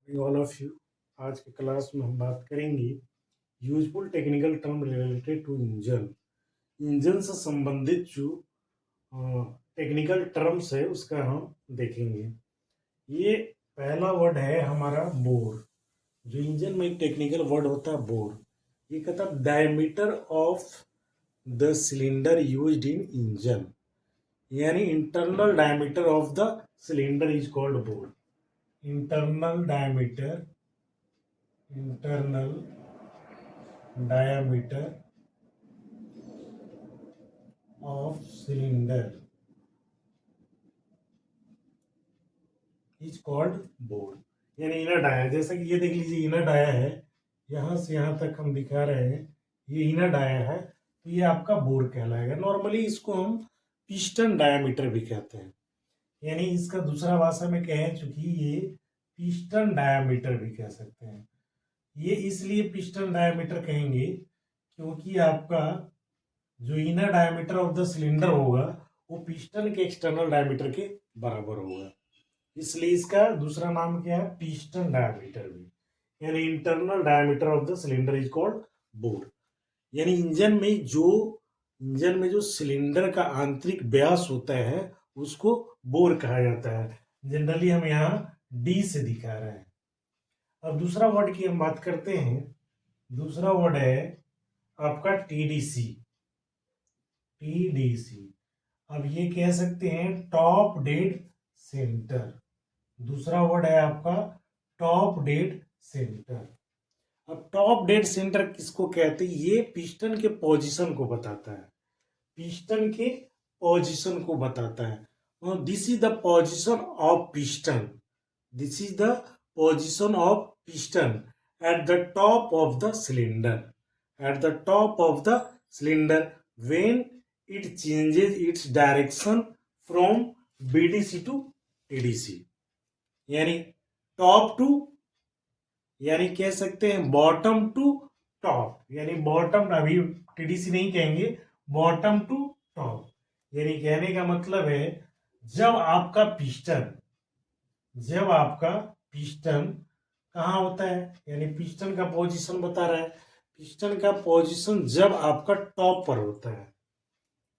All of you. आज के class में हम बात करेंगे useful technical term related to engine. Engine से संबंधित जो टेक्निकल टर्म्स है उसका हम देखेंगे। ये पहला वर्ड है हमारा बोर। जो इंजन में एक टेक्निकल वर्ड होता है बोर। ये कहता है diameter of the cylinder used in engine, यानी internal diameter of the cylinder is called bore. Internal diameter of cylinder is called bore, यानी इनर डाया। जैसा कि ये देख लीजिए इनर डाया है, यहां से यहां तक हम दिखा रहे हैं, ये इनर डाया है, तो ये आपका बोर कहलाएगा। नॉर्मली इसको हम पिस्टन डायामीटर भी कहते हैं, यानी इसका दूसरा भाषा में कहें चूंकि ये पिस्टन डायामीटर भी कह सकते हैं। ये इसलिए पिस्टन डायामीटर कहेंगे क्योंकि आपका जो inner diameter of the cylinder होगा वो पिस्टन के एक्सटर्नल डायमीटर के बराबर होगा, इसलिए इसका दूसरा नाम क्या है, पिस्टन डायमीटर भी, यानी internal diameter of the cylinder is called bore. यानी इंजन में जो सिलेंडर का आंतरिक व्यास होता है उसको बोर कहा जाता है। जनरली हम यहाँ डी से दिखा रहे हैं। अब दूसरा वर्ड की हम बात करते हैं। दूसरा वर्ड है आपका टीडीसी। अब ये कह सकते हैं टॉप डेड सेंटर। दूसरा वर्ड है आपका टॉप डेड सेंटर। अब टॉप डेड सेंटर किसको कहते हैं? ये पिस्टन के पोजीशन को बताता है, पिस्टन के पोजीशन को बताता है। This is the position of piston, this is the position of piston at the top of the cylinder, at the top of the cylinder when it changes its direction from BDC to TDC, यानी top to, यानी कह सकते हैं bottom to top, यानी bottom, अभी TDC नहीं कहेंगे, bottom to top. यानी कहने का मतलब है जब आपका पिस्टन कहाँ होता है, यानी पिस्टन का पोजीशन बता रहा है। पिस्टन का पोजीशन जब आपका टॉप पर होता है,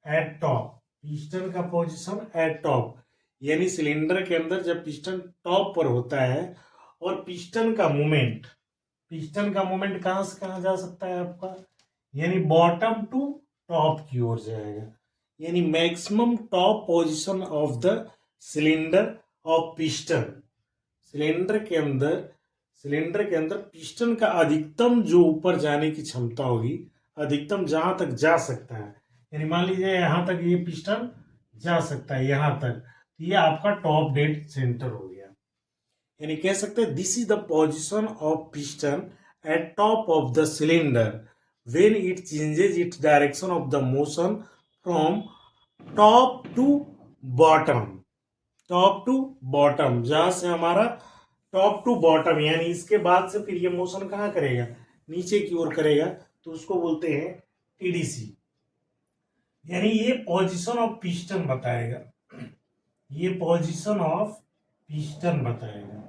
एट टॉप, पिस्टन का पोजीशन एट टॉप, यानी सिलेंडर के अंदर जब पिस्टन टॉप पर होता है और पिस्टन का मूवमेंट कहाँ से कहाँ जा सकता है आपका, यानी बॉटम टू टॉप की ओर जाएगा। यानी maximum top position of the cylinder of piston, cylinder के अंदर पिस्टन का अधिकतम जो ऊपर जाने की क्षमता होगी, अधिकतम जहां तक जा सकता है, यानी मान लीजिए यहां तक ये पिस्टन जा सकता है, यहां तक, तो ये आपका टॉप डेड सेंटर हो गया। यानी कह सकते हैं this is the position of piston at top of the cylinder when it changes its direction of the motion from top to bottom, जहां से हमारा टॉप टू बॉटम, यानी इसके बाद से फिर ये मोशन कहाँ करेगा, नीचे की ओर करेगा, तो उसको बोलते हैं टीडीसी। यानी ये पोजीशन ऑफ पिस्टन बताएगा, ये पोजीशन ऑफ पिस्टन बताएगा,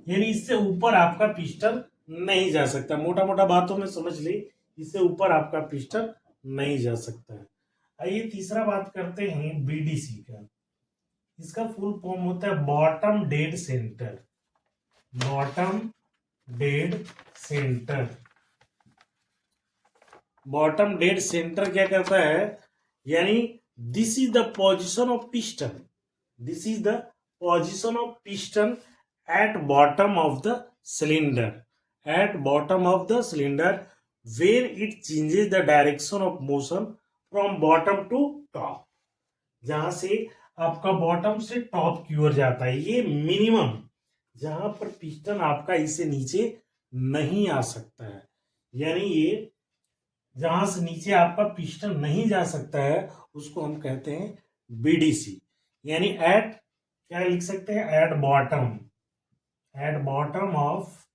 यानी इससे ऊपर आपका पिस्टन नहीं जा सकता। मोटा मोटा बातों में समझ ली, इससे ऊपर आपका पिस्टन नहीं जा सकता है। आइए तीसरा बात करते हैं बीडीसी का। इसका फुल फॉर्म होता है bottom dead centre. Bottom dead centre क्या करता है, यानी this is the position of piston at bottom of the cylinder, where it changes the direction of motion from bottom to top, जहां से आपका बॉटम से टॉप की ओर जाता है। ये मिनिमम, जहां पर पिस्टन आपका इससे नीचे नहीं आ सकता है, यानी ये जहां से नीचे आपका पिस्टन नहीं जा सकता है उसको हम कहते हैं बीडीसी। यानी एट, क्या लिख सकते हैं, एट बॉटम ऑफ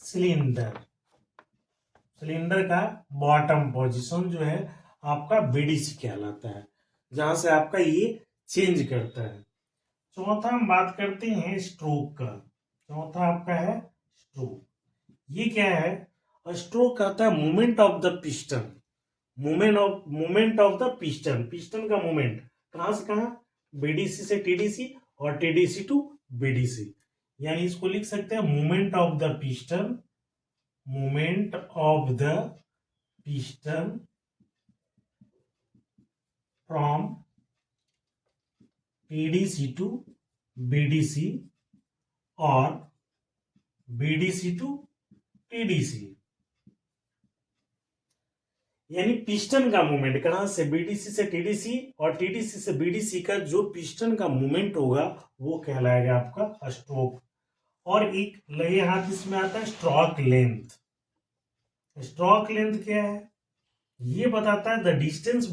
सिलेंडर का बॉटम पोजीशन जो है आपका बीडीसी कहलाता है, जहां से आपका ये चेंज करता है। चौथा हम बात करते हैं स्ट्रोक का। चौथा आपका है स्ट्रोक। ये क्या है? स्ट्रोक कहता है movement of the piston. Movement of the piston, piston का मूवमेंट कहां से कहां? बीडीसी से टीडीसी और टीडीसी टू बीडीसी। यानी इसको लिख सकते हैं movement of the piston, movement of the piston from TDC to BDC और बीडीसी टू टीडीसी। यानी पिस्टन का मूवमेंट कहां से? बीडीसी से टीडीसी और टीडीसी से बीडीसी का जो पिस्टन का मूवमेंट होगा वो कहलाएगा आपका स्ट्रोक। और एक लगे हाथ इसमें आता है स्ट्रोक लेंथ। स्ट्रोक लेंथ क्या है? ये बताता है the distance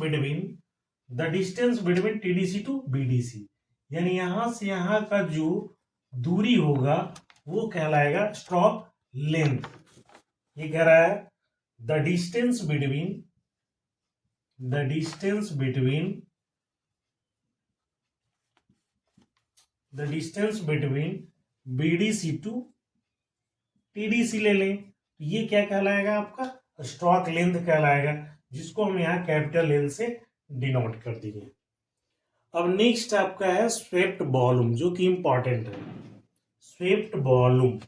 between TDC to BDC. यानी यहां से यहां का जो दूरी होगा वो कहलाएगा स्ट्रोक लेंथ। ये कह रहा है the distance between BDC to TDC ले लें तो ये क्या कहलाएगा? आपका स्ट्रोक लेंथ कहलाएगा, जिसको हम यहाँ कैपिटल एल से डिनोट कर दिए। अब नेक्स्ट आपका है स्वेप्ट वॉल्यूम, जो कि इंपॉर्टेंट है। स्वेप्ट वॉल्यूम,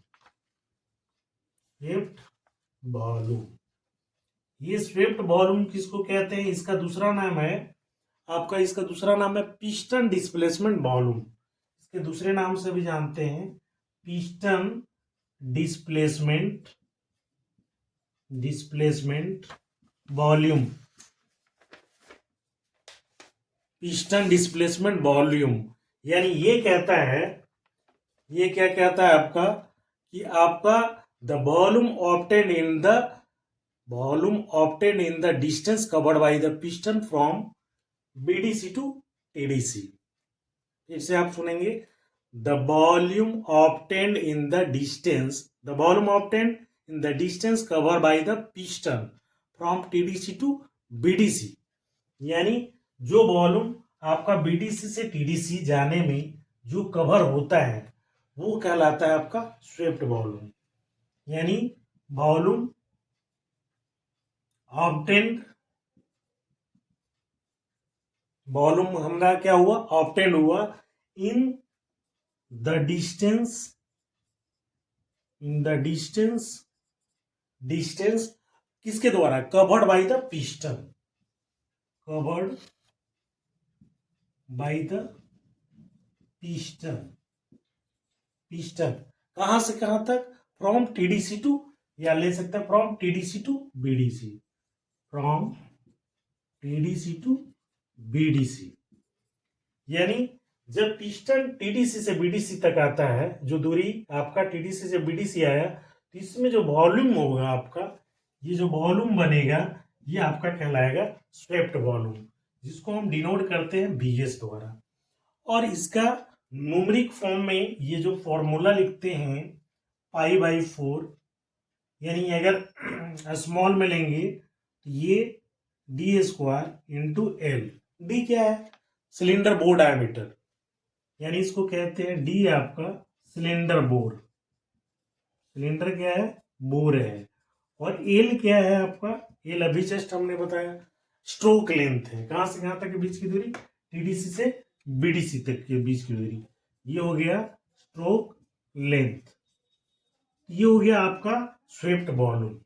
ये स्वेप्ट वॉल्यूम किसको कहते हैं? इसका दूसरा नाम है पिस्टन डिस्प्लेसमेंट वॉल्यूम। इसके दूसरे नाम से भी जानते हैं piston displacement volume. Piston displacement volume यानी ये क्या कहता है आपका कि आपका the volume obtain in the distance covered by the piston from BDC to TDC. फिर से आप सुनेंगे, the volume obtain in the distance covered by the piston from TDC to BDC. यानी जो वॉल्यूम आपका बीडीसी से टीडीसी जाने में जो कवर होता है वो कहलाता है आपका स्वेप्ट वॉल्यूम। यानी वॉल्यूम हमारा क्या हुआ? ऑब्टेन हुआ इन द डिस्टेंस किसके द्वारा? कवर्ड बाय द पिस्टन कहां से कहां तक? फ्रॉम टीडीसी टू, या ले सकते हैं फ्रॉम टीडीसी टू बीडीसी। यानी जब पिस्टन टीडीसी से बीडीसी तक आता है, जो दूरी आपका टीडीसी से बीडीसी आया, तो इसमें जो वॉल्यूम होगा आपका, ये जो वॉल्यूम बनेगा ये आपका कहलाएगा स्वेप्ट वॉल्यूम, जिसको हम डिनोट करते हैं बीएस द्वारा। और इसका न्यूमेरिक फॉर्म में ये जो फॉर्मूला लिखते हैं π/4, यानी अगर स्मॉल में लेंगे तो ये d² इंटू एल। डी क्या है? सिलेंडर बोर डायमीटर, यानी इसको कहते हैं डी आपका सिलेंडर बोर। सिलेंडर क्या है? बोर है। और एल क्या है आपका? एल अभी जस्ट हमने बताया स्ट्रोक लेंथ है। कहां से कहां तक के बीच की दूरी? टीडीसी से बीडीसी तक के बीच की दूरी। ये हो गया स्ट्रोक लेंथ। ये हो गया आपका स्वेप्ट वॉल्यूम।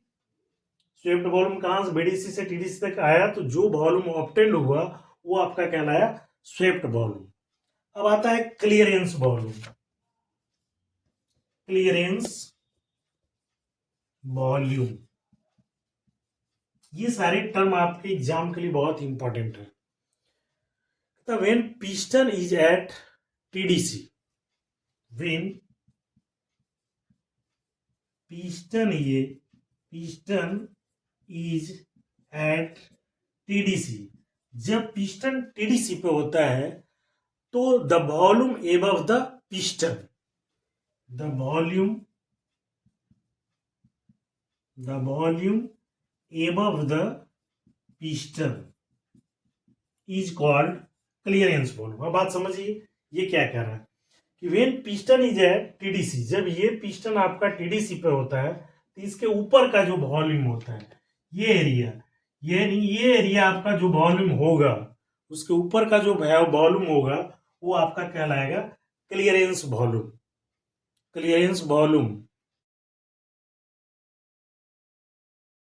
स्वेप्ट वॉल्यूम कहां से? बीडीसी से टीडीसी तक आया, तो जो वॉल्यूम ऑब्टेंड हुआ वो आपका कहलाया स्वेप्ट वॉल्यूम। अब आता है क्लियरेंस वॉल्यूम। ये सारे टर्म आपके एग्जाम के लिए बहुत इंपॉर्टेंट है। तो when piston is at TDC, piston is at TDC, जब पिस्टन टीडीसी पे होता है तो the volume above the piston, above the piston is called clearance volume. अब बात समझिए ये क्या कह रहा है। कि when piston is at TDC, जब ये पिस्टन आपका टीडीसी पे होता है तो इसके ऊपर का जो वॉल्यूम होता है, ये एरिया आपका जो वॉल्यूम होगा, उसके ऊपर का जो वॉल्यूम होगा वो आपका कहलाएगा क्लियरेंस वॉल्यूम। Clearance volume